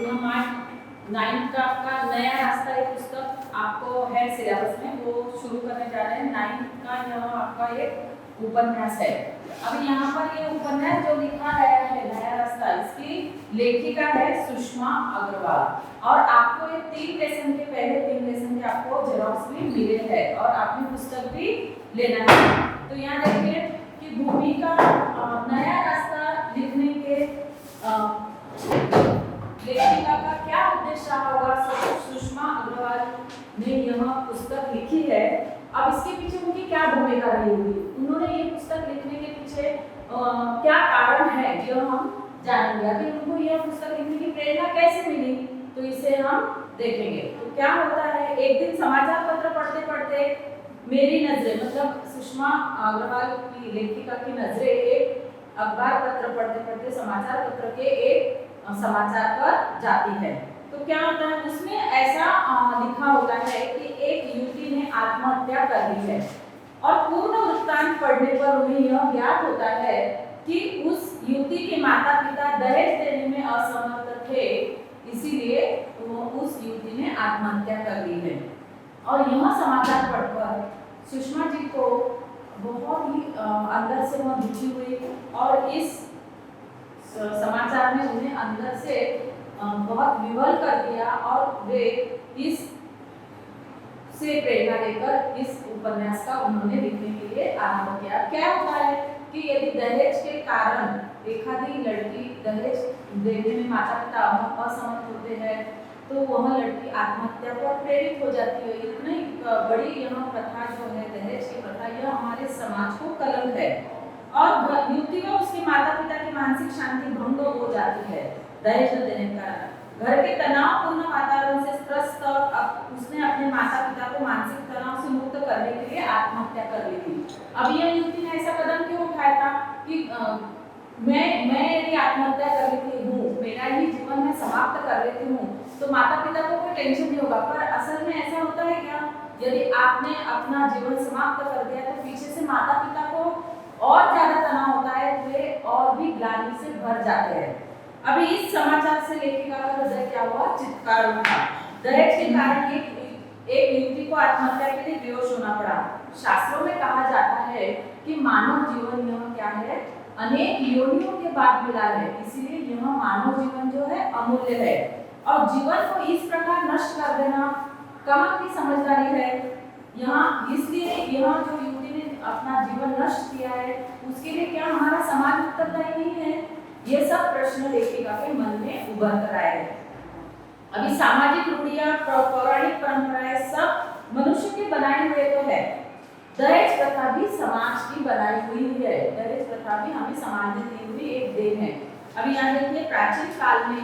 हमारे 9th का आपका नया रास्ता एक पुस्तक आपको है सिलेबस में, वो शुरू करने जा रहे हैं। 9th का यह आपका एक उपन्यास है। अब यहाँ पर ये उपन्यास जो लिखा गया है नया रास्ता, इसकी लेखिका है सुषमा अग्रवाल। और आपको ये 3 लेसन के पहले 3 लेसन के आपको जेरॉक्स भी मिले हैं और आपने पुस्तक भी लेना है। तो यहाँ देखिए कि भूमि का नया रास्ता लिखने के लेखिका का क्या उद्देश्य होगा। सुषमा अग्रवाल ने यह पुस्तक लिखी है। अब इसके पीछे उनकी क्या भूमिका रही होगी, उन्होंने ये पुस्तक लिखने के पीछे क्या कारण है, यह हम जानेंगे। अभी उनको यह पुस्तक लिखने की प्रेरणा कैसे मिली, तो इसे हम देखेंगे। तो क्या होता है, एक दिन समाचार पत्र पढ़ते पढ़ते मेरी नजरें, मतलब सुषमा अग्रवाल की लेखिका की नजरें एक अखबार पत्र पढ़ते पढ़ते समाचार पत्र के एक समाचार पर जाती है। तो क्या होता है, उसमें ऐसा लिखा होता है कि एक युवती ने आत्महत्या कर ली है और पूर्ण वृत्तांत पढ़ने पर उन्हें यह ज्ञात होता है कि उस युवती के माता पिता दहेज देने में असमर्थ थे, इसीलिए उस युवती ने आत्महत्या कर ली है। और यह समाचार पढ़कर सुषमा जी को बहुत ही अंदर से वह दुखी हुई और इस समाचार ने उन्हें अंदर से बहुत विवल कर दिया और वे इस से प्रेरणा लेकर इस उपन्यास का उन्होंने लिखने के लिए आरंभ किया। क्या होता है कि यदि दहेज के कारण एक आधी लड़की दहेज देने में माता पिता असमर्थ होते हैं तो वह लड़की आत्महत्या पर प्रेरित हो जाती है। इतनी बड़ी यह प्रथा जो है दहेज की प्रथा, यह हमारे समाज को कलंक है और युवती व उसके माता पिता की मानसिक शांति भंग हो जाती है दहेज न देने का। घर के तनावपूर्ण वातावरण से त्रस्त उसने अपने माता पिता को मानसिक तनाव से मुक्त करने के लिए आत्महत्या कर ली थी। अब यह युवती ने ऐसा कदम क्यों उठाया था कि मैं यदि आत्महत्या कर लेती हूँ, मेरा ही जीवन में समाप्त कर लेती हूँ, तो माता पिता को कोई टेंशन नहीं होगा। पर असल में ऐसा होता है क्या, यदि आपने अपना जीवन समाप्त कर दिया तो पीछे से माता पिता को और ज्यादा तनाव होता है, वे और भी ग्लानि से भर जाते हैं। अभी इस समाचार से लेखिका का हृदय क्या हुआ, चित्कार उठा। दहेज के कारण एक युवती को आत्महत्या के लिए बेहोश होना पड़ा। शास्त्रों में कहा जाता है कि मानव जीवन यह क्या है, अनेक योनियों के बाद मिला है, इसीलिए यह मानव जीवन जो है अमूल्य है और जीवन को इस प्रकार नष्ट कर देना कहाँ की समझदारी है। यहाँ इसलिए यह जो युवती ने अपना जीवन नष्ट किया है उसके लिए क्या हमारा समाज उत्तरदायी नहीं है, ये सब प्रश्न लेखिका के मन में उभर कर आए हैं। अभी सामाजिक रूढ़ियां, पौराणिक परंपराएं सब मनुष्य के बनाए हुए तो है, दहेज प्रथा भी समाज की बनाई हुई है। दहेज प्रथा भी हमें समाज ने दी हुई एक देन है। अभी यहाँ देखिए प्राचीन काल में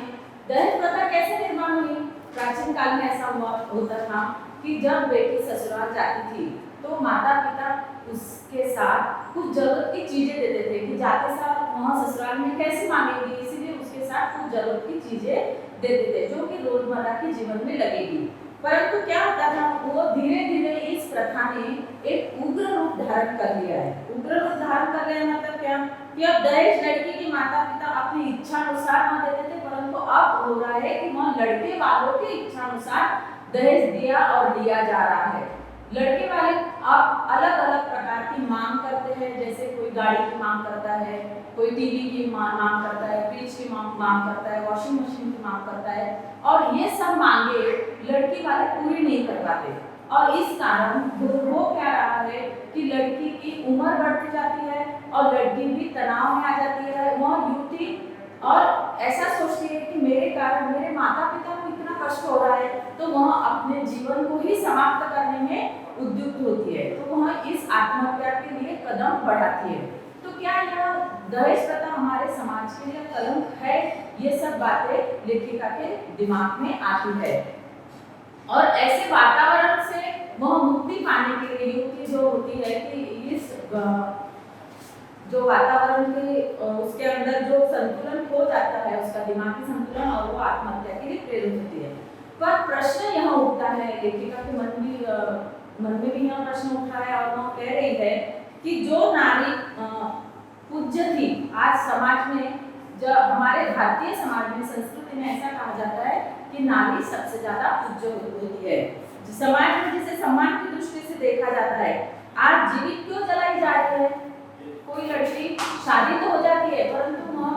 दहेज प्रथा कैसे निर्माण हुई। प्राचीन काल में ऐसा होता था कि जब बेटी ससुराल जाती थी तो माता पिता उसके साथ कुछ जरूरत की चीजें देते थे कि जाते साथ वहाँ ससुराल में कैसे मांगेगी, इसीलिए उसके साथ कुछ जरूरत की चीजें देते थे जो कि रोजमर्रा के जीवन में लगेगी। परंतु क्या होता था, वो धीरे धीरे इस प्रथा ने एक उग्र रूप धारण कर लिया है। उग्र रूप धारण कर लिया मतलब क्या कि अब दहेज लड़की की माता पिता अपनी इच्छा अनुसार न देते थे, परंतु अब हो रहा है कि वह लड़के वालों की इच्छा अनुसार दहेज दिया और लिया जा रहा है। लड़के वाले अब अलग अलग प्रकार की मांग करते हैं, जैसे कोई गाड़ी की मांग करता है, कोई टीवी की मांग करता है, फ्रिज की मांग करता है, वॉशिंग मशीन की मांग करता है और ये सब मांगे लड़की वाले पूरी नहीं कर पाते। और इस कारण हो क्या रहा है कि लड़की की उम्र बढ़ती जाती है और लड़की भी तनाव में आ जाती है। वह युवती और ऐसा सोचती है कि मेरे कारण मेरे माता पिता को इतना कष्ट हो रहा है, तो वह अपने जीवन को ही समाप्त करने में उद्युक्त होती है, तो वह इस आत्महत्या के लिए कदम बढ़ाती है। तो क्या यह दहेज प्रथा हमारे समाज के लिए कलंक है, ये सब बातें लेखिका के दिमाग में आती है। और ऐसे वातावरण से वह मुक्ति पाने के लिए युवती जो होती है कि इस जो वातावरण के उसके अंदर जो संतुलन खो जाता है, उसका दिमागी संतुलन, और वो आत्महत्या के लिए प्रेरित होती है। पर प्रश्न यह उठता है, लेखिका के मन में भी यह प्रश्न उठा है और वह कह रही है कि जो नारी पूज्य थी, आज समाज में जब हमारे भारतीय समाज में, संस्कृति में ऐसा कहा जाता है कि नारी सबसे ज्यादा उज्जवल होती है। समाज में जिसे सम्मान की दृष्टि से देखा जाता है, आज जीवित क्यों जलाई जा रही है? कोई लड़की शादी तो हो जाती है, परंतु वह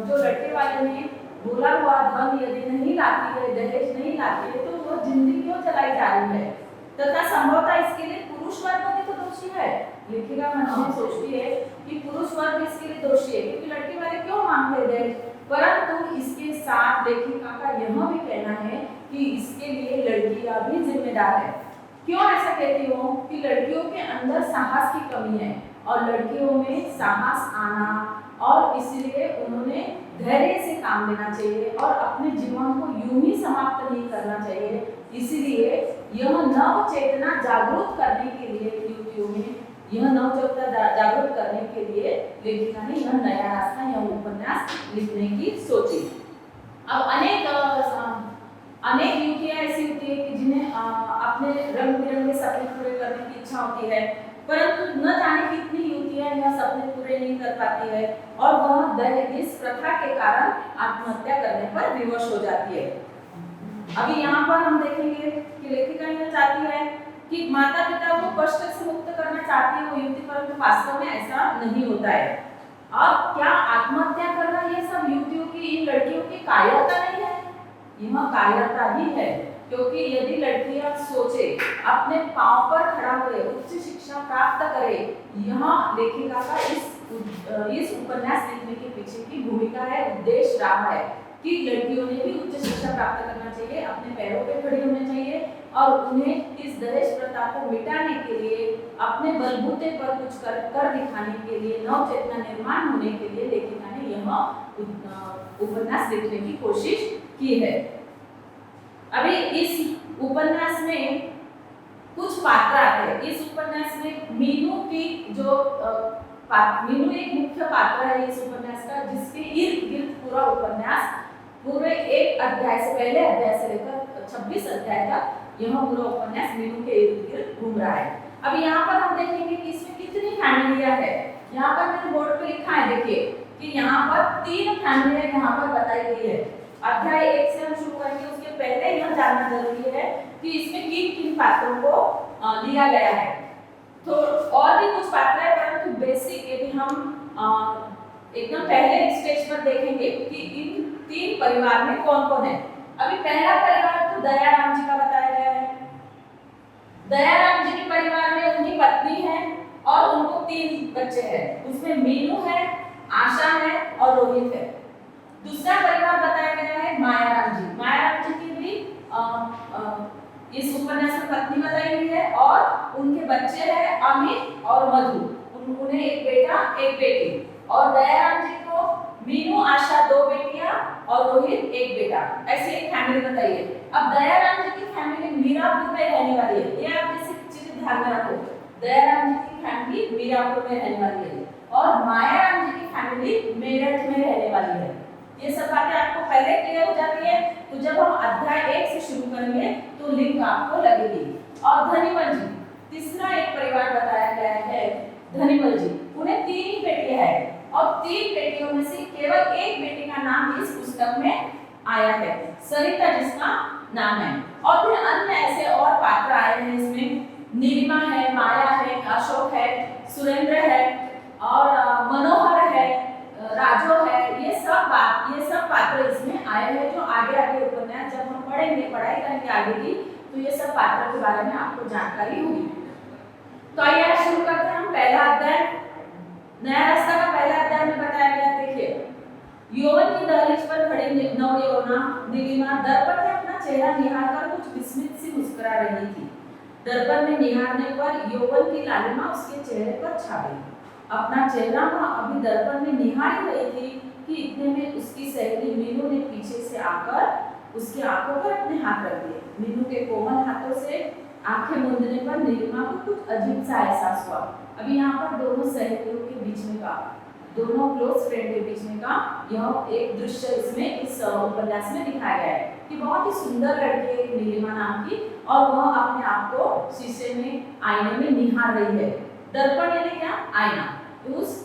जो लड़के वाले ने बोला हुआ धन यदि नहीं लाती है, दहेज नहीं लाती है, तो वो जिंदगी क्यों जलाई जा रही है? तथा संभवतः इसके लिए पुरुष वर्ग भी तो दोषी है। लेखिका मन में सोचती है कि पुरुष वर्ग इसके लिए दोषी है, क्योंकि लड़के वाले क्यों मांगते दहेज। परंतु इसके साथ लेखिका का यह भी कहना है कि इसके लिए लड़कियां भी जिम्मेदार है। क्यों ऐसा कहती हूँ? कि लड़कियों के अंदर साहस की कमी है और लड़कियों में साहस आना, और इसलिए उन्होंने धैर्य से काम लेना चाहिए और अपने जीवन को यूं ही समाप्त नहीं करना चाहिए। इसीलिए यह नव चेतना जागरूक करने के लिए युवतियों में, यह नव चेतना जागरूक करने के लिए लेखिका ने यह नया रास्ता, यह उपन्यास लिखने की सोची। अब अनेक युवतियां ऐसी होती है कि जिन्हें अपने रंग बिरंगे सपने पूरे करने की इच्छा होती है, परंतु न जाने कितनी युवतियां यह सपने पूरे नहीं कर पाती है और वह दहेज प्रथा के कारण आत्महत्या करने पर विवश हो जाती है। अभी यहाँ पर हम देखेंगे कि लेखिका यह चाहती है कि माता पिता को कष्ट से मुक्त करना चाहती है वो युवती, परंतु वास्तव में ऐसा नहीं होता है। अब क्या आत्महत्या करना ये सब युवतियों की, इन लड़कियों की कायरता नहीं है? यह कायरता ही है, क्योंकि यदि लड़कियां सोचे, अपने पांव पर खड़ा हुए उच्च शिक्षा प्राप्त करे, यहाँ लेखिका का इस उपन्यास लिखने के पीछे की भूमिका है, उद्देश्य रहा है कि लड़कियों ने भी उच्च शिक्षा प्राप्त करना चाहिए, अपने पैरों पे खड़ी होनी चाहिए और उन्हें इस दहेज प्रथा को मिटाने के लिए, अपने बलबूते पर कुछ कर दिखाने के लिए, नव चेतना निर्माण होने के लिए लेखिका ने यह उपन्यास लिखने की कोशिश की है। अभी इस उपन्यास में कुछ पात्र आते हैं। इस उपन्यास में मीनू की जो मीनू एक मुख्य पात्र है इस उपन्यास का, जिसके इर्द गिर्द पूरा उपन्यास, पूरे एक अध्याय से, पहले अध्याय से लेकर 26 अध्याय तक यह पूरा उपन्यास मीनू के इर्द गिर्द घूम रहा है। अब यहाँ पर हम देखेंगे कि इसमें कितनी फैमिलियां है। यहाँ पर मैंने बोर्ड पे लिखा है, देखिए कि यहाँ पर 3 फैमिलियां यहाँ पर बताई गई है। अध्याय 1 से हम शुरू करेंगे, उसके पहले यह जानना जरूरी है कि इसमें किन किन पात्रों को लिया गया है। तो और भी कुछ पात्र है, परंतु बेसिक यदि हम एकदम पहले स्टेज पर देखेंगे कि इन 3 परिवार में कौन कौन है। अभी पहला परिवार तो दयाराम जी का बताया गया है। दयाराम जी के परिवार में उनकी पत्नी है और उनको 3 बच्चे हैं। उसमें मीनू है, आशा है और रोहित है। दूसरा परिवार बताया गया है मायाराम जी। मायाराम जी की भी इस उपन्यास में पत्नी बताई गई है और उनके बच्चे हैं अमित और मधु, उन्हें एक बेटा एक बेटी। और दयाराम जी को मीनू, आशा 2 बेटियां और रोहित 1 बेटा, ऐसे एक फैमिली बताई है। अब दयाराम जी की फैमिली मीरापुर में रहने वाली है, ये आप जैसे चीजें ध्यान में रखो। दयाराम जी की फैमिली मीरापुर में रहने वाली है और मायाराम जी की फैमिली मेरठ में रहने वाली है। ये सब बातें आपको पहले क्लियर हो जाती है, तो जब हम अध्याय 1 से शुरू करेंगे तो लिंक आपको लगेगी। और धनीमल जी, तीसरा एक परिवार बताया गया है धनीमल जी। उन्हें 3 ही बेटियां हैं और 3 बेटियों में से केवल एक बेटी का नाम इस पुस्तक में आया है, सरिता जिसका नाम है। और फिर अन्य ऐसे और पात्र आए हैं इसमें, नीलिमा है, माया है, अशोक है, सुरेंद्र है और मनोहर है, राजो है। ये सब पात्र इसमें आए हैं जो आगे उपन्यास जब हम पढ़ेंगे, पढ़ाई करेंगे आगे की, तो ये सब पात्रों के बारे में आपको जानकारी होगी। तो आइए शुरू करते हैं हम पहला अध्याय। नया रास्ता का पहला अध्याय में बताया गया, देखिए यौवन की दहलीज पर खड़ी नवयौवना नीलिमा दर्पण में अपना चेहरा निहारकर कुछ विस्मित सी मुस्कुरा रही थी। दर्पण में निहारने पर यौवन की लालिमा उसके चेहरे पर छा गई। अपना चेहरा वह अभी दर्पण में निहार रही थी कि इतने में उसकी सहेली मीनू ने पीछे से आकर उसकी आंखों पर अपने हाथ रख दिए। मीनू के कोमल हाथों से आंखें मूंदने पर नीलिमा को कुछ अजीब सा एहसास हुआ। अभी यहाँ पर दोनों सहेलियों के बीच में का, दोनों क्लोज फ्रेंड के बीच में का यह एक दृश्य इसमें इस उपन्यास में दिखाया गया है कि बहुत ही सुंदर लड़की है नीलिमा नाम की और वह अपने आप को शीशे में, आईने में निहार रही है। दर्पण यानी क्या? आईना। उस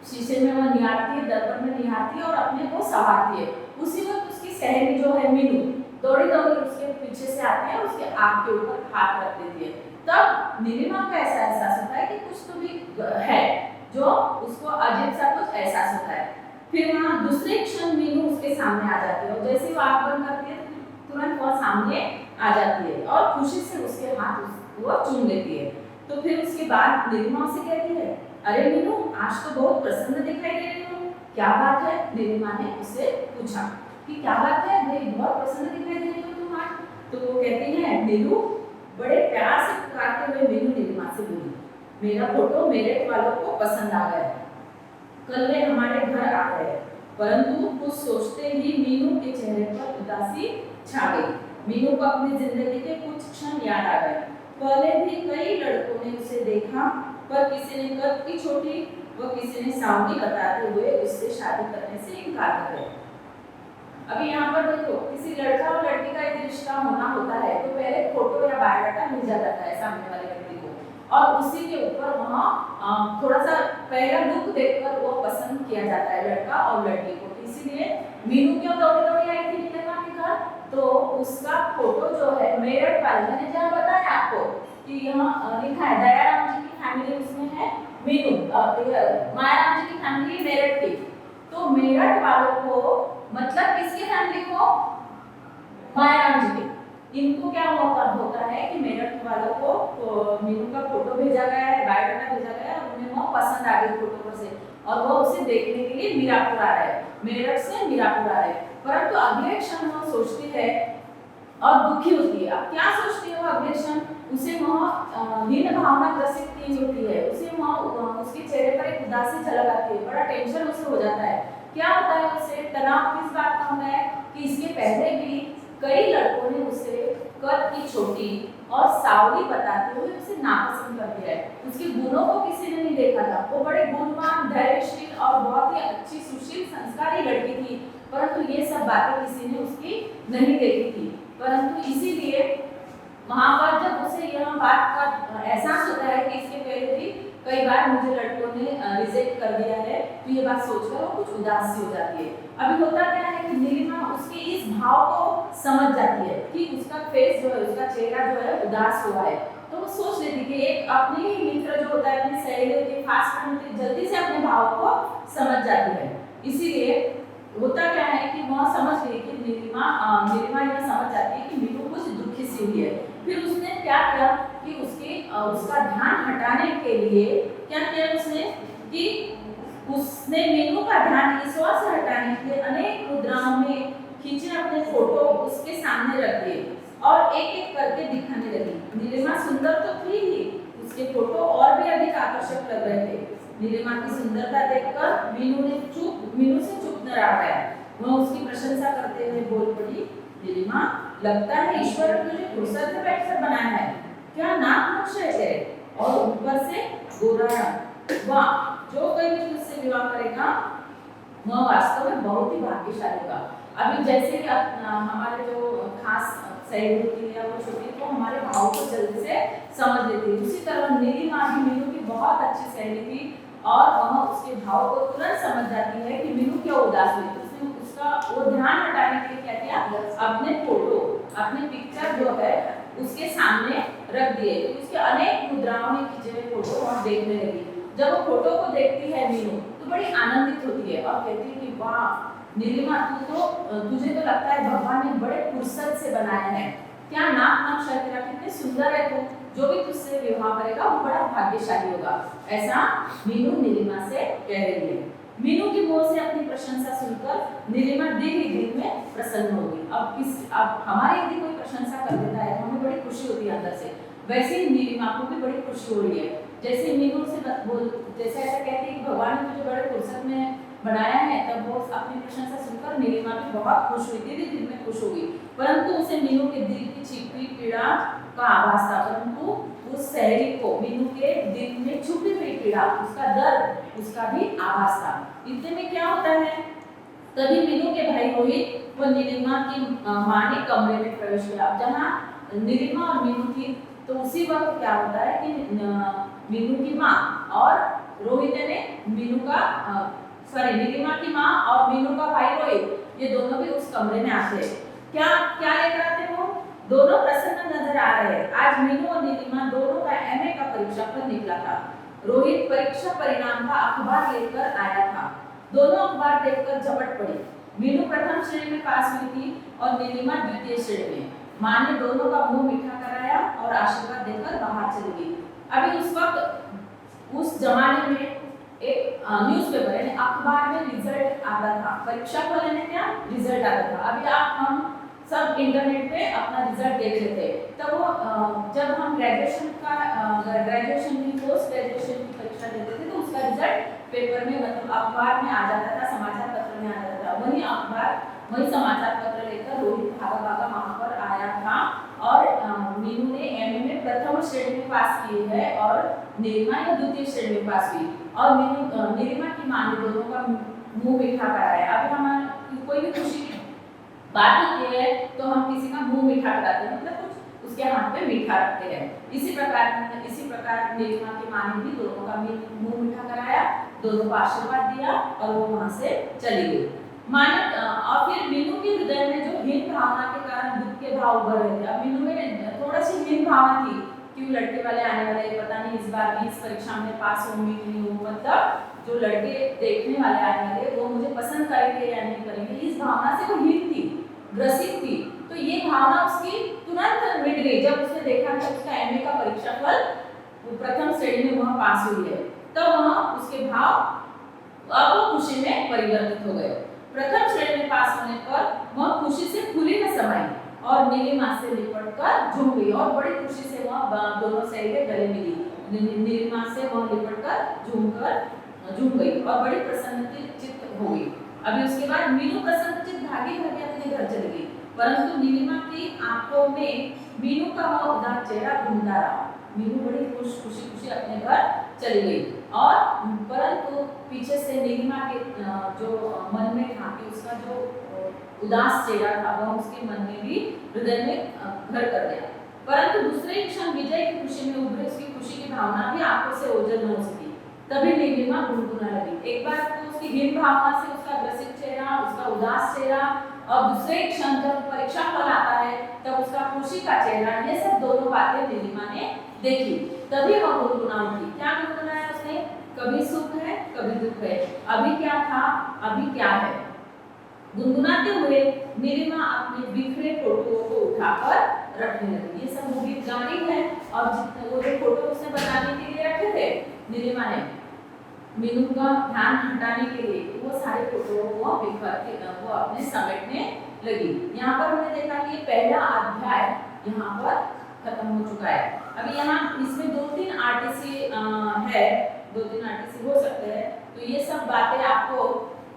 शीशे में वो निहारती है, दर्पण में निहारती है और अपने को संवारती है। उसी वक्त उसकी सहेली जो है मीनू दौड़ी दौड़ी उसके पीछे से आती है, उसके आँख के ऊपर हाथ रख देती है। तब नीलिमा को ऐसा एहसास होता है कि कुछ तो भी है, जो उसको अजीब सा कुछ एहसास होता है। फिर वहाँ दूसरे क्षण मीनू उसके सामने आ जाती है और जैसे ही वो आँख बंद करती है तुरंत वह सामने आ जाती है और खुशी से उसके हाथ वो चूम लेती है। तो फिर उसके बाद नीलिमा उसे कहती है, अरे मीनू आज तो बहुत प्रसन्न दिखाई दे रही हो, क्या बात है? नीलिमा ने उससे पूछा कि क्या बात है भाई, बहुत प्रसन्न दिखाई दे रही हो तुम आज। तो वो कहती है, नीलू बड़े प्यार से पुकारते हुए मीनू नीलिमा से बोली, मेरा फोटो मेरे वालों को पसंद आ गया, कल वे हमारे घर आ गए। परंतु कुछ सोचते ही मीनू के चेहरे पर उदासी छा गई। मीनू को अपनी जिंदगी के कुछ क्षण याद आ गए। पहले भी कई लड़कों ने उसे देखा, पर किसी ने कद की छोटी व किसी ने सावनी बताते हुए उससे शादी करने से इनकार कर दिया। अभी यहाँ पर देखो, किसी लड़का और लड़की का एक रिश्ता होना होता है तो पहले फोटो या बायोडाटा भेजा जाता है सामने वाले व्यक्ति को और उसी के ऊपर वहाँ थोड़ा सा पहला लुक देखकर वो पसंद किया जाता है लड़का और लड़की को। इसीलिए मीनू क्यों दौड़ी दौड़ी आई थी नीलिमा के घर, तो उसका फोटो जो है मेरठ वाले, मैंने जहाँ बताया आपको कि यहाँ लिखा है दयाराम जी की फैमिली उसमें है, मीनू मायाराम जी की फैमिली मेरठ की। तो मेरठ वालों को मतलब किसकी फैमिली को? मायाराम जी के। इनको क्या होता है कि मेरठ वालों को तो मीनू का फोटो भेजा गया है, बायोडाटा भेजा गया है और उन्हें वो पसंद आ गई फोटो पर से और वो उसे देखने के लिए मीरापुर आ रहे, मेरठ से मीरापुर आ रहे। परंतु अगले क्षण वो सोचती है और दुखी होती है। अब क्या सोचती है वो अगले क्षण? उसे वहाँ हीन भावना ग्रसित की होती है, उसे वहाँ उसके चेहरे पर एक उदासी झलक आती है, बड़ा टेंशन उसे हो जाता है। क्या होता है उसे? तनाव किस बात का होता है कि इसके पहले भी कई लड़कों ने उसे कद की छोटी और सावली बताते हुए उसे नापसंद कर दिया है। उसके गुणों को किसी ने नहीं देखा था, वो बड़े गुणवान, धैर्यशील और बहुत ही अच्छी सुशील संस्कारी लड़की थी, परंतु ये सब बातें किसी ने उसकी नहीं देखी थी। परंतु इसीलिए वहाँ पर जब उसे यह बात का एहसास होता है कि इसके पहले भी कई बार मुझे लड़कों ने रिजेक्ट कर दिया है, तो ये बात सोचकर वो कुछ उदास सी हो जाती है। अभी होता क्या है कि नीलिमा उसके इस भाव को समझ जाती है कि उसका फेस जो है, उसका चेहरा जो है उदास हुआ है, तो वो सोच लेती कि एक अपने ही मित्र जो होता है, अपनी सहेली होती है, खास फ्रेंड जल्दी से अपने भाव को समझ जाती है। इसीलिए होता क्या है कि वह समझ गई कि नीलिमा यह समझ जाती है कि मीनू कुछ दुखी सी हुई है। फिर उसने क्या किया कि उसका ध्यान हटाने के लिए क्या किया उसने कि उसने मीनू का ध्यान इस ओर से हटाने के लिए अनेक मुद्राओं में खींचे अपने फोटो उसके सामने रख दिए और एक एक करके दिखाने लगी। नीलिमा सुंदर तो थी ही, उसके फोटो और भी अधिक आकर्षक लग रहे थे। नीलिमा की सुंदरता देखकर मीनू से चुप न रह गया। वह उसकी प्रशंसा करते हुए बोल पड़ी, नीलिमा लगता है ईश्वर ने तुझे फुर्सत में बैठकर बनाया है, क्या नाक नक्श है तेरे और ऊपर से गोरा रंग। वाह, जो कोई भी तुझसे विवाह करेगा वह वास्तव में बहुत ही भाग्यशाली होगा। अभी जैसे कि हमारे जो खास सहेली होती है वो छोटी, तो हमारे भाव को जल्दी से समझ लेती है। उसी तरह नीलिमा भी मीनू की बहुत अच्छी सहेली थी और वह उसके भाव को तुरंत समझ जाती है कि मीनू क्यों उदास हुई। उसने उसका वो ध्यान हटाने के लिए क्या किया, अपने फोटो, अपने पिक्चर जो है उसके सामने रख दिए। तो उसके अनेक मुद्राओं में खींचे हुए फोटो वहाँ देखने लगी। जब वो फोटो को देखती है मीनू तो बड़ी आनंदित होती है और कहती है कि वाह नीलिमा, तुझे तो लगता है भगवान ने बड़े फुर्सत से बनाया है, क्या नाक नक्श है तेरा, कितने सुंदर है तू, जो भी तुझसे विवाह करेगा वो बड़ा भाग्यशाली होगा। ऐसा मीनू नीलिमा से कह रही है। मीनू की मुंह से अपनी प्रशंसा सुनकर नीलिमा दिल में प्रसन्न होगी। अब हमारे यदि कोई प्रशंसा कर देता है तो हमें बड़ी खुशी होती है अंदर से, वैसे ही नीलिमा को भी बड़ी खुशी हो रही है। जैसे मीनू से जैसे ऐसा कहती है कि भगवान ने तुझे बड़े फुर्सत में बनाया है, तब वो अपनी प्रशंसा सुनकर नीलिमा भी बहुत खुश हुई, दिल में खुश हो गई। परंतु उसे मीनू के दिल की छिपी पीड़ा का आभास था, परंतु उस सहेली को मीनू के दिल में छुपी हुई पीड़ा, उसका दर्द, उसका भी आभास था। इतने में क्या होता है, तभी मीनू के भाई रोहित वो नीलिमा की माँ के कमरे में प्रवेश किया। जहाँ नीलिमा और मीनू थी, तो उसी वक्त क्या होता है कि मीनू की माँ और रोहित ने मीनू का सॉरी नीलिमा की माँ और मीनू का भाई रोहित ये दोनों भी उस कमरे में आते हैं। क्या क्या लेकर आते वो? दोनों प्रसन्न नजर आ रहे हैं। आज मीनू और नीलिमा दोनों का एमए का परीक्षा फल निकला था। रोहित परीक्षा परिणाम का अखबार लेकर आया था। दोनों अखबार देखकर झपट पड़ी। मीनू प्रथम श्रेणी में पास हुई थी और नीलिमा द्वितीय श्रेणी में। माँ ने दोनों का मुंह मीठा कराया और आशीर्वाद देकर बाहर चली गई। अभी उस वक्त उस जमाने में एक न्यूज़पेपर यानी अखबार में रिजल्ट आता था। परीक्षा फल यानी क्या? रिजल्ट आता था। अभी हम सब इंटरनेट पे अपना रिजल्ट देख लेते हैं। तब वो जब हम ग्रेजुएशन की पोस्ट ग्रेजुएशन की परीक्षा देते थे तो उसका रिजल्ट पेपर में मतलब अखबार में आ जाता था, समाचार पत्र में आ जाता था। वही समाचार पत्र लेकर रोहित भागा भागा वहां पर आया था और मीनू ने एमए में प्रथम श्रेणी में पास की है और नीलिमा ने द्वितीय श्रेणी में पास की और नीलिमा की मां ने दोनों का मुंह मीठा कराया। अभी हमारी कोई भी खुशी की बात होती है तो हम किसी का मुंह मीठा कराते हैं, मतलब कुछ उसके हाथ पे मीठा रखते हैं। इसी प्रकार नीलिमा की मां ने भी दोनों का मुंह मीठा कराया, दोनों को आशीर्वाद दिया और वो वहां से चली गई। और फिर मीनू के हृदय में जो हीन भावना के कारण दुख के भाव उभर रहे थे। अब मीनू में थोड़ी सी हीन भावना थी कि लड़के वाले आने वाले, पता नहीं इस बार भी इस परीक्षा में पास होंगी कि नहीं होंगी, मतलब जो लड़के देखने वाले आने वाले वो मुझे पसंद करेंगे या नहीं करेंगे, इस भावना से वो हीन थी, ग्रसित थी। तो ये भावना उसकी तुरंत मिट गई जब उसने देखा कि उसका एमए का परीक्षा फल प्रथम श्रेणी में वह पास हुई है। तब वह उसके भाव अब खुशी में परिवर्तित हो गए। प्रथम श्रेणी में पास होने पर वह खुशी से फूली न समाई और नीलिमा से लिपटकर झूम गई और बड़ी खुशी से वह दोनों सहेलियां गले मिली। नीलिमा से वह लिपटकर झूम गई और बड़ी प्रसन्नचित्त हो गई। अभी उसके बाद मीनू प्रसन्नचित्त भागी भागी अपने घर चली गई, परंतु नीलिमा की आंखों में मीनू का वह उदास चेहरा घूमता रहा। मीनू बड़ी खुशी अपने घर चली गई और परंतु पीछे से नीलिमा के जो मन में था कि उसका जो उदास चेहरा था वह उसके मन में भी हृदय में घर कर गया। परंतु दूसरे क्षण विजय की खुशी में उभरी उसकी खुशी की भावना भी आंखों से ओझल न हो सकी। तभी नीलिमा गुनगुना लगी। एक बार तो उसकी हीन भावना से उसका ग्रसित चेहरा, उसका उदास चेहरा और दूसरे क्षण जब परीक्षा फल आता है तब उसका खुशी का चेहरा, ये सब दोनों बातें नीलिमा ने देखी। तभी वह गुनगुना उठी। क्या गुनगुनाया उसने? कभी सुख है कभी दुख है, अभी क्या था अभी क्या है। गुनगुनाते हुए नीलिमा अपने बिखरे फोटोओं को उठाकर रखने लगी। ये सब वो गीत गा रही है और जितने वो जो फोटो उसने बनाने के लिए रखे थे नीलिमा ने, मीनू का ध्यान हटाने के लिए वो सारे फोटो को बिखर के वो अपने समेटने लगी। यहाँ पर हमने देखा कि पहला अध्याय यहाँ पर खत्म हो चुका है। अभी यहाँ इसमें 2-3 आरटीसी है, 2-3 आरटीसी हो सकते हैं। तो ये सब बातें आपको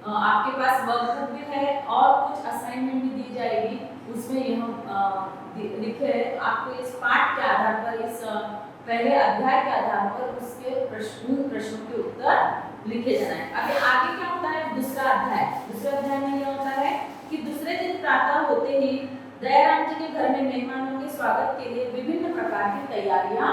आपके पास वर्कबुक भी है और कुछ असाइनमेंट भी दी जाएगी, उसमें यह लिखे है। आपको इस पाठ के आधार पर, इस पहले अध्याय के आधार पर उसके प्रश्नों के उत्तर लिखे जाना है। अभी आगे क्या होता है? दूसरा अध्याय में यह होता है कि दूसरे दिन प्रातः होते ही दयाराम जी के घर में मेहमानों के स्वागत के लिए विभिन्न प्रकार की तैयारियां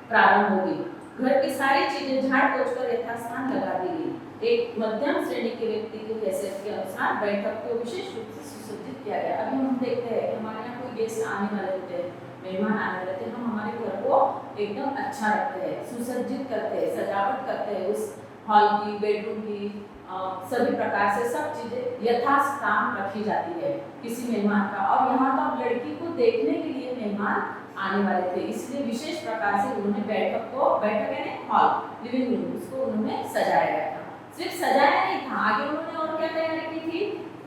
प्रारंभ हो गई। घर की सारी चीजें झाड़ पोंछ कर यथास्थान लगा दी गई। एक मध्यम श्रेणी के व्यक्ति की हैसियत के अनुसार बैठक को विशेष रूप से सुसज्जित किया गया। अभी हम देखते हैं कि हमारे यहाँ कोई गेस्ट आने वाले होते हैं, मेहमान आने वाले होते हैं, हम हमारे घर को एकदम अच्छा रखते हैं, सुसज्जित करते हैं, सजावट करते हैं, उस हॉल की, बेडरूम की, सभी प्रकार से सब चीजें यथास्थान रखी जाती है किसी मेहमान का। और यहाँ तो अब लड़की को देखने के लिए मेहमान आने वाले थे, इसलिए विशेष प्रकार से उन्होंने बैठक यानी हॉल, लिविंग रूम, उसको उन्होंने सजाया गया था। सिर्फ सजाया नहीं था, आगे उन्होंने और क्या तैयारी की थी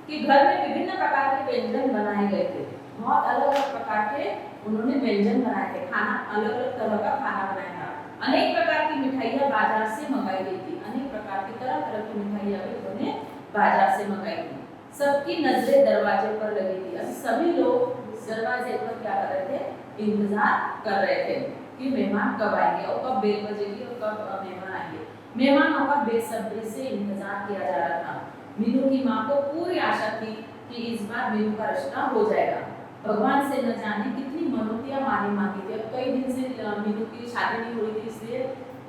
कि घर में विभिन्न प्रकार के व्यंजन बनाए गए थे। बहुत अलग अलग प्रकार के उन्होंने व्यंजन बनाए थे, खाना अलग अलग तरह का खाना बनाया था। अनेक प्रकार की मिठाइयाँ बाजार से मंगाई गई थी, अनेक प्रकार की तरह तरह की मिठाइयाँ भी उन्होंने बाजार से मंगाई थी। सबकी नजरें दरवाजे पर लगी थी। अब सभी लोग दरवाजे पर क्या कर रहे थे? इंतजार कर रहे थे कि मेहमान कब आएंगे और कब बेल बजेगी और कब मेहमान आएंगे। मेहमानों का बेसब्री से इंतजार किया जा रहा था। मीनू की माँ को पूरी आशा थी कि इस बार मीनू का रिश्ता हो जाएगा। भगवान से न जाने कितनी मनौतियाँ माँ ने मांगी थी। अब कई दिन से मीनू की शादी नहीं हो रही थी, इसलिए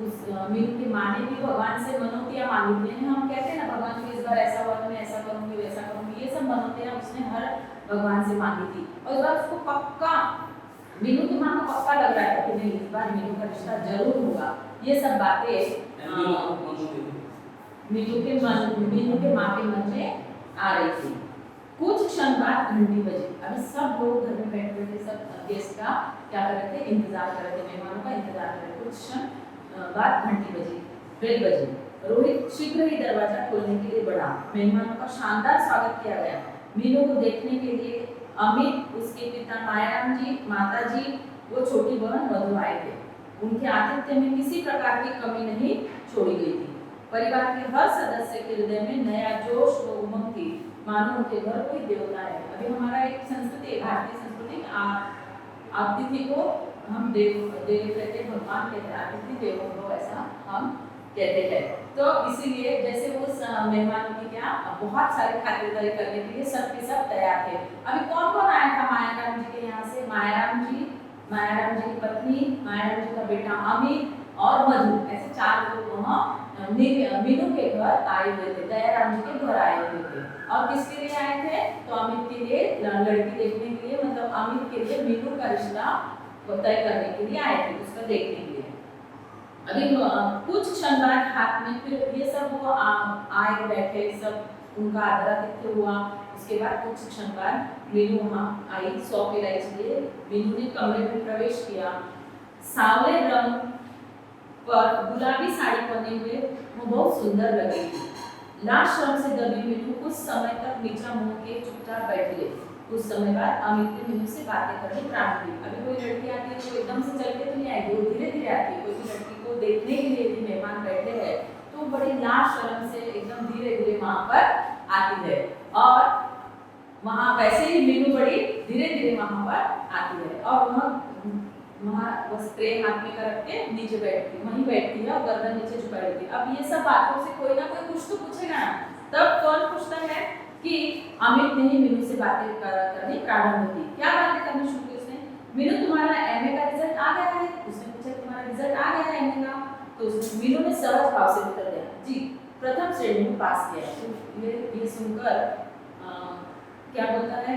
उस मीनू की माँ ने भी भगवान से मनौतियाँ क्या मांगी थी, हम कहते हैं ना भगवान को इस बार ऐसा हुआ तो मैं ऐसा करूंगी वैसा करूंगी, ये सब मनौते हैं उसने हर भगवान से मांगी थी। और इस बार उसको पक्का, मीनू की माँ को पक्का लग रहा है कि नहीं इस बार मीनू का रिश्ता जरूर होगा। ये सब बातें मीनू के माँ के मन में आ रही थी। कुछ क्षण बाद घंटी बजी। अभी सब लोग घर में बैठे थे, सब गेस्ट का क्या कर रहे थे, इंतजार कर रहे थे, मेहमानों का इंतजार कर रहे थे। कुछ क्षण बाद घंटी बजी, बेल बजी। रोहित शीघ्र ही दरवाजा खोलने के लिए बढ़ा। मेहमानों का शानदार स्वागत किया गया। मीनू को देखने के लिए अमित, उसके पिता मायाराम जी, माता जी, वो छोटी बहन मधु आए थे। उनके आतिथ्य में किसी प्रकार की कमी नहीं छोड़ी गई थी। परिवार के हर सदस्य के हृदय में नया जोश व उमंग थी, मानो उनके घर कोई देवता है। अभी हमारा एक संस्कृति है, भारतीय संस्कृति, अतिथि को हम देव कहते हैं, भगवान कहते हैं, अतिथि देवो भव, ऐसा हम कहते हैं। तो इसीलिए जैसे वो मेहमानों की क्या बहुत सारे खातिरदारी करने के लिए सब के सब तैयार थे। अभी कौन कौन आया था मायाराम जी के यहाँ से? मायाराम जी की पत्नी, मायाराम जी का बेटा अमित और मधु, ऐसे 4 लोग वहाँ मीनू के घर आए हुए थे, दयाराम जी के घर आए हुए थे। और किसके लिए आए थे? तो अमित के लिए, लड़की देखने के लिए, मतलब अमित के लिए मीनू का रिश्ता तय करने के लिए आए थे, उसका देखने के लिए। अभी कुछ क्षण बाद हाथ में फिर ये सब वो आए बैठे, सब उनका आदरातिथ्य हुआ। उसके बाद कुछ क्षण बाद मीनू वहाँ आई, 100 के लाइट लिए मीनू ने कमरे में प्रवेश किया। सांवले रंग पर गुलाबी साड़ी पहने हुए वो बहुत सुंदर लगी थी। लाश शर्म से दबी मीनू कुछ समय तक नीचा मुंह के चुपचाप बैठी रही। कुछ समय बाद अमित ने मीनू से बातें करनी प्रारंभ की। अभी कोई लड़की आती है तो एकदम से चल के तो नहीं आएगी, वो धीरे धीरे आती है। कोई भी लड़की को देखने के लिए भी मेहमान बैठे हैं तो बड़ी लाश शर्म से एकदम धीरे धीरे वहां पर आती है। और वहां वैसे ही मीनू बड़ी धीरे धीरे वहां पर आती है और वहाँ बस ट्रे हाथ में रख के नीचे बैठती, वहीं बैठती है और गर्दन नीचे झुकाई रहती है। अब ये सब बातों से कोई ना कोई कुछ तो पूछेगा ना, तब कौन पूछता है कि अमित ने ही मीनू से बातें करनी प्रारंभ की। क्या बातें करनी शुरू की उसने? मीनू तुम्हारा एमए का रिजल्ट आ गया है? उसने पूछा तुम्हारा रिजल्ट आ गया है एमए का? तो मीनू ने सहज भाव से उत्तर दिया, जी प्रथम श्रेणी में पास किया। तो ये सुनकर क्या बोलता है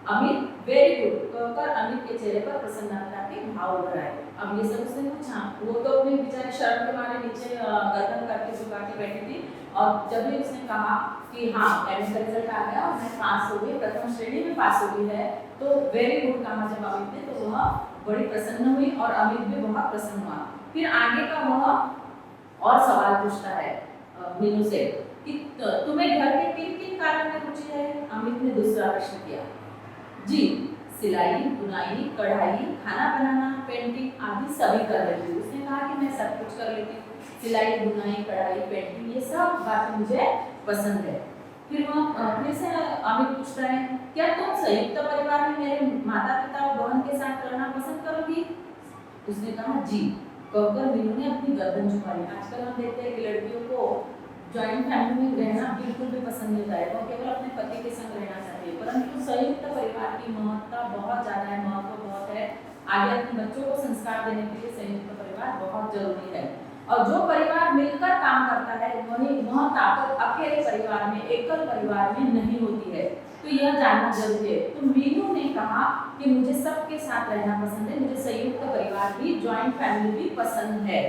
अमित, वेरी गुड कहकर अमित के चेहरे पर प्रसन्नता के भाव उभर आए। अब ये सब उसने पूछा, वो तो अपनी बेचारी शर्म के मारे नीचे गर्दन करके झुका के बैठी थी। और जब भी उसने कहा कि हाँ एमए का रिजल्ट आ गया और मैं पास हो गई, प्रथम श्रेणी में पास हो गई है, तो वेरी गुड कहा जब अमित ने, तो वह बड़ी प्रसन्न हुई और अमित भी बहुत प्रसन्न हुआ। फिर आगे का वह और सवाल पूछता है मीनू से कि तुम्हें घर के किन किन कार्यों में रुचि है? अमित ने दूसरा प्रश्न किया। जी सिलाई, बुनाई, कढ़ाई, खाना बनाना, पेंटिंग आदि सभी कर लेती हूँ। उसने कहा कि मैं सब कुछ कर लेती हूँ, सिलाई, बुनाई, कढ़ाई, पेंटिंग, ये सब बातें मुझे पसंद है। फिर से अमित पूछता है क्या तुम संयुक्त परिवार में मेरे माता पिता और बहन के साथ रहना पसंद करोगी? उसने कहा जी कहकर मीनू ने अपनी गर्दन झुका ली। आजकल हम देखते हैं कि लड़कियों को जॉइंट फैमिली में रहना बिल्कुल भी पसंद नहीं है, वो केवल अपने पति के संग रहना चाहती है। परंतु संयुक्त परिवार की महत्ता बहुत ज़्यादा है, महत्व बहुत है। आगे अपने बच्चों को संस्कार देने के लिए संयुक्त परिवार बहुत जरूरी है। और जो परिवार मिलकर काम करता है वह ताकत अकेले परिवार में, एकल परिवार में नहीं होती है। तो यह जानना जरूरी है। तो मीनू ने कहा कि मुझे सबके साथ रहना पसंद है, मुझे संयुक्त परिवार भी, ज्वाइंट फैमिली भी पसंद है।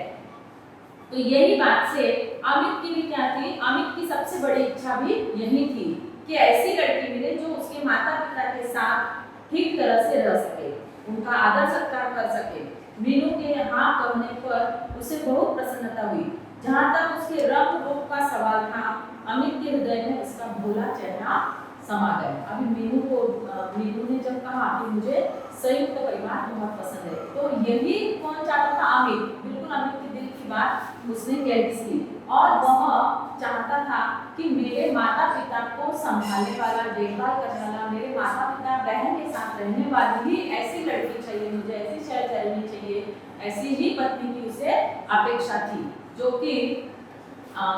तो यही बात से अमित की भी क्या थी? अमित की सबसे बड़ी इच्छा भी यही थी कि ऐसी लड़की मिले जो उसके माता पिता के साथ ठीक तरह से रह सके, उनका आदर सत्कार कर सके। मीनू के हाँ कहने पर उसे बहुत प्रसन्नता हुई। जहाँ तक उसके रंग रूप का सवाल था, अमित के हृदय में उसका भोला चेहरा समा गया। अभी मीनू ने जब कहा कि मुझे संयुक्त परिवार बहुत पसंद है, तो यही कौन चाहता था? अमित। बिल्कुल अमित के दिल की बात उसने कह दी थी। और वह चाहता था कि मेरे माता पिता को संभालने वाला, देखभाल करने वाला, मेरे माता पिता बहन के साथ रहने वाली ही ऐसी लड़की चाहिए, मुझे ऐसी शहरचर्नी चाहिए, ऐसी ही पत्नी की उसे अपेक्षा थी, जो कि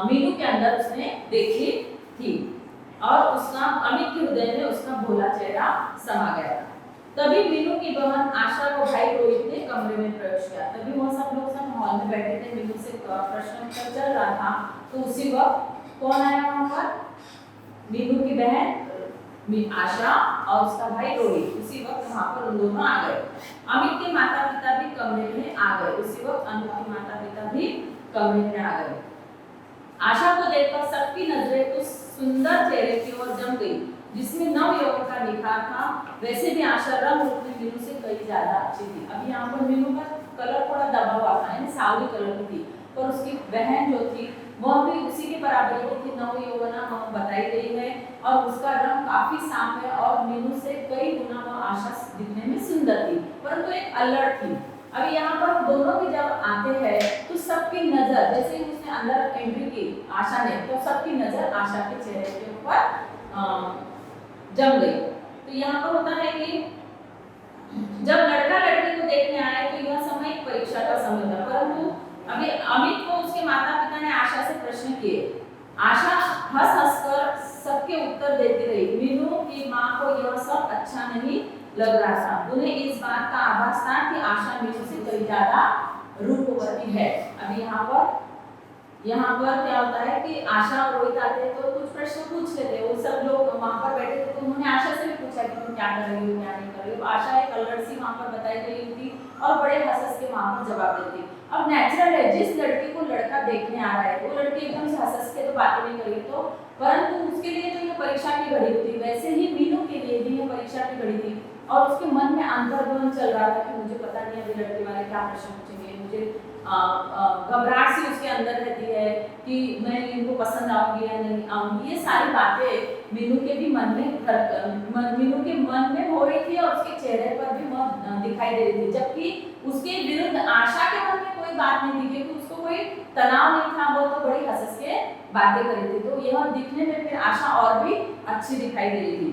मीनू के अंदर उसने देखी थी। और उसका अमित के हृदय में उसका भोला चेहरा समा गया। तभी मीनू की बहन आशा को भाई रोहित ने कमरे में प्रवेश किया। तभी वो सब लोग सब हॉल में बैठे थे, मीनू से प्रश्न उत्तर चल रहा था। तो उसी वक्त कौन आया वहां पर? मीनू की बहन आशा और उसका भाई रोहित उसी वक्त वहां पर उन दोनों आ गए। अमित के माता पिता भी कमरे में आ गए। उसी वक्त अमित के माता पिता भी कमरे में आ गए। आशा को देखकर सबकी नजरें उस सुंदर चेहरे की ओर जम गई जिसमें नव यौवन का निखार था। वैसे भी आशा रंग रूप में मीनू से कई ज्यादा अच्छी थी। अभी यहाँ पर मीनू का कलर थोड़ा दबा हुआ था, यानी सावली कलर की थी, पर उसकी बहन जो थी वह भी उसी के बराबर की थी, नव यौवना बताई गई है, और उसका रंग काफी साफ है और मीनू से कई गुना वह आशा दिखने में सुंदर थी, परंतु एक अल्लड़ थी। अभी यहाँ पर दोनों भी जब आते हैं तो सबकी नजर, जैसे ही उसने अंदर एंट्री की आशा ने, तो सबकी नजर आशा के चेहरे के ऊपर जम गई। तो यहाँ पर होता है कि जब लड़का लड़की को देखने आए तो यह समय एक परीक्षा का समय था, परंतु अभी अमित को उसके माता पिता ने आशा से प्रश्न किए। आशा हंस हंसकर सबके उत्तर देती रही। मीनू की माँ को यह सब अच्छा नहीं लग रहा था। उन्हें इस बात का आभास था कि आशा मीनू से कई ज्यादा रूपवती है। अभी यहाँ पर क्या होता है कि आशा और रोहित आते हैं तो कुछ प्रश्न पूछ लेते हैं। वो सब लोग वहां पर बैठे थे तो उन्होंने आशा से भी पूछा कि तुम क्या कर रही हो, क्या नहीं कर रही हो। आशा एक अल्लड़ सी वहां पर बताई गई थी और बड़े हंस के वहां पर जवाब देती। अब नेचुरल है, जिस लड़की को लड़का देखने आ रहा है वो लड़की एकदम से हंस के तो बातें नहीं करेगी, तो परंतु उसके लिए तो ये परीक्षा की घड़ी होती। वैसे ही मीनू के लिए भी ये परीक्षा की घड़ी थी और उसके मन में अंतर्द्वंद चल रहा था कि मुझे पता नहीं अभी लड़के वाले क्या प्रश्न पूछेंगे। मुझे घबराहट सी उसके अंदर रहती है कि मैं इनको पसंद आऊंगी या नहीं आऊंगी। ये सारी बातें मीनू के भी मन में हो रही थी और उसके चेहरे पर भी वह दिखाई दे रही थी, जबकि उसके विरुद्ध आशा के मन में कोई बात नहीं थी क्योंकि उसको कोई तनाव नहीं था। वो तो बड़ी हंस के बातें कर रही थी, तो यह दिखने में फिर आशा और भी अच्छी दिखाई दे रही थी।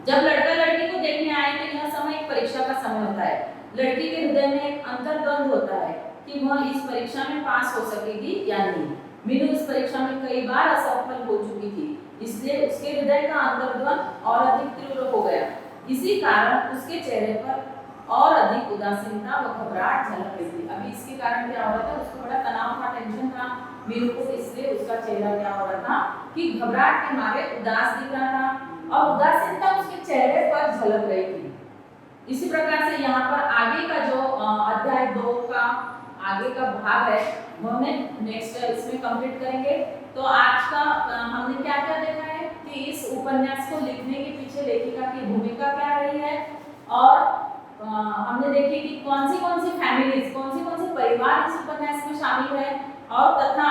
जब लड़का लड़की को देखने आए तो यह समय एक परीक्षा का समय होता है। लड़की के हृदय में एक अंतर्द्वंद होता है कि वह इस परीक्षा में पास हो सकेगी या नहीं। मीनू इस परीक्षा में कई बार असफल हो चुकी थी, इसलिए उसके हृदय का अंतर्द्वंद और अधिक तीव्र हो गया। इसी कारण उसके चेहरे पर और अधिक उदासीनता व घबराहट झलक रही थी। अभी इसके कारण क्या हो रहा था, उसको बड़ा तनाव था, टेंशन था मीनू को, इसलिए उसका चेहरा क्या हो रहा था कि घबराहट के मारे उदास दिख रहा था और उदासीनता उसके चेहरे पर झलक रही थी। इसी प्रकार से यहाँ पर आगे का जो अध्याय 2 का आगे का भाग है वो हमें नेक्स्ट इसमें कंप्लीट करेंगे। तो आज का हमने क्या क्या देखा है कि इस उपन्यास को लिखने के पीछे लेखिका की भूमिका क्या रही है, और हमने देखी कि कौन सी फैमिलीज, कौन से परिवार इस उपन्यास में शामिल है, और तथा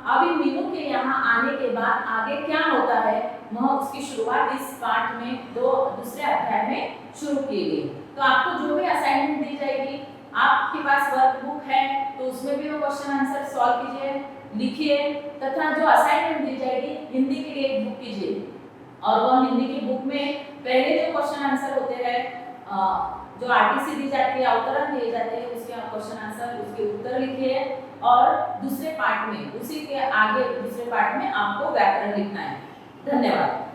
अभी मीनू के यहाँ आने के बाद आगे क्या होता है वह उसकी शुरुआत इस पाठ में दूसरे अध्याय में शुरू की गई। तो आपको जो भी असाइनमेंट दी जाएगी, आपके पास वर्कबुक है तो उसमें भी वो क्वेश्चन आंसर सॉल्व कीजिए, लिखिए, तथा जो असाइनमेंट दी जाएगी हिंदी के लिए एक बुक कीजिए और वह हिंदी की बुक में पहले जो क्वेश्चन आंसर होते हैं, जो आरटीसी दी जाती है, अवतरण दिए जाते हैं, उसके क्वेश्चन आंसर उसके उत्तर लिखिए, और दूसरे पार्ट में उसी के आगे दूसरे पार्ट में आपको व्याकरण लिखना है। धन्यवाद।